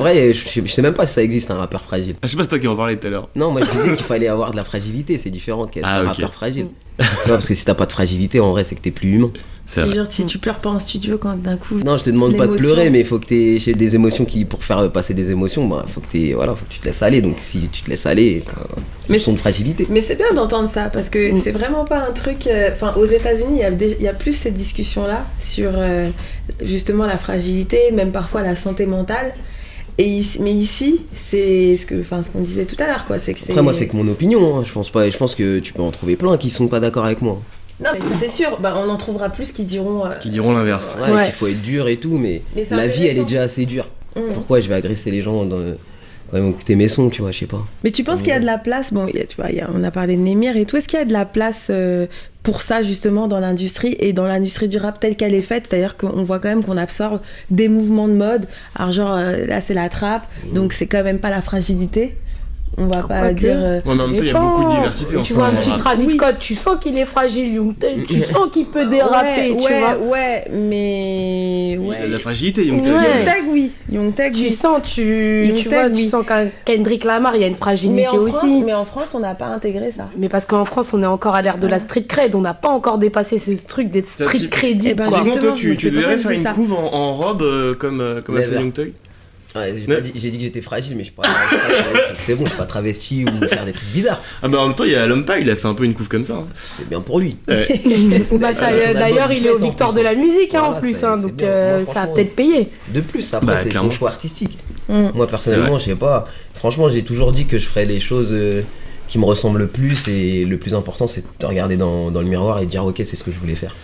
En vrai, je sais même pas si ça existe un rappeur fragile. Je sais pas, c'est toi qui en parlais tout à l'heure. Non, moi je disais qu'il fallait avoir de la fragilité, c'est différent qu'être un ok. rappeur fragile. Tu vois, parce que si t'as pas de fragilité, en vrai, c'est que t'es plus humain. C'est C'est vrai. genre si tu pleures pas en studio quand d'un coup. Non, je te demande pas de l'émotion- pleurer, mais il faut que t'aies des émotions pour faire passer des émotions, bah, faut que tu te laisses aller. Donc si tu te laisses aller, t'as un Mais soupçon de fragilité. Mais c'est bien d'entendre ça parce que c'est vraiment pas un truc. Enfin, aux États-Unis, il y a plus cette discussion-là sur justement la fragilité, même parfois la santé mentale. Mais ici, c'est ce qu'on disait tout à l'heure, quoi. C'est que Après, moi, c'est que mon opinion. Hein. Je pense que tu peux en trouver plein qui sont pas d'accord avec moi. Non, mais ça, c'est sûr. Bah, on en trouvera plus qui diront. Qui diront l'inverse. Ouais. Qu'il faut être dur et tout, mais Mais c'est la vie, elle est intéressant. déjà assez dure. Mm. Pourquoi je vais agresser les gens quand ils vont écouter mes sons, tu vois, je sais pas. Mais tu penses qu'il y a de la place, bon, tu vois, on a parlé de Némir et tout, est-ce qu'il y a de la place pour ça justement dans l'industrie et dans l'industrie du rap telle qu'elle est faite, c'est-à-dire qu'on voit quand même qu'on absorbe des mouvements de mode, alors genre là c'est la trappe, donc c'est quand même pas la fragilité, on va pas Quoique. dire... Ouais, mais en même temps, il y a beaucoup de diversité en Tu ce vois un moment. petit Travis Oui. Scott, tu sens qu'il est fragile, Young Thug, tu sens qu'il peut déraper, tu vois. Ouais, mais... Il y a Ouais. de la fragilité, Young Thug. Ouais. Young Thug, oui. Young Thug, Tu oui. sens, tu Young vois, Thug, tu oui. sens qu'un Kendrick Lamar, il y a une fragilité aussi. Mais en France, on n'a pas intégré ça. Mais parce qu'en France, on est encore à l'ère de la street cred, on n'a pas encore dépassé ce truc d'être T'as street type- crédit, Eh ben, quoi. Typiquement, toi, justement, tu c'est pour ça devrais que je faire dis une ça. couve en robe comme a fait Never. Young Thug. Ouais, Ne- j'ai dit que j'étais fragile, mais je suis pas c'est bon, je suis pas travesti ou faire des trucs bizarres. Ah bah en même temps, il y a Lompa, il a fait un peu une couve comme ça. Hein. C'est bien pour lui. Ouais. Bah, ça, Son album, d'ailleurs, il est au en Victoire plus, de la musique, hein, Voilà, en plus, c'est- hein, c'est donc bien. Moi, ça a franchement, peut-être payé. De plus, après, Bah, c'est clairement. son choix artistique. Mm. Moi, personnellement, je sais pas. Franchement, j'ai toujours dit que je ferais les choses qui me ressemblent le plus, et le plus important, c'est de te regarder dans le miroir et de dire, ok, c'est ce que je voulais faire.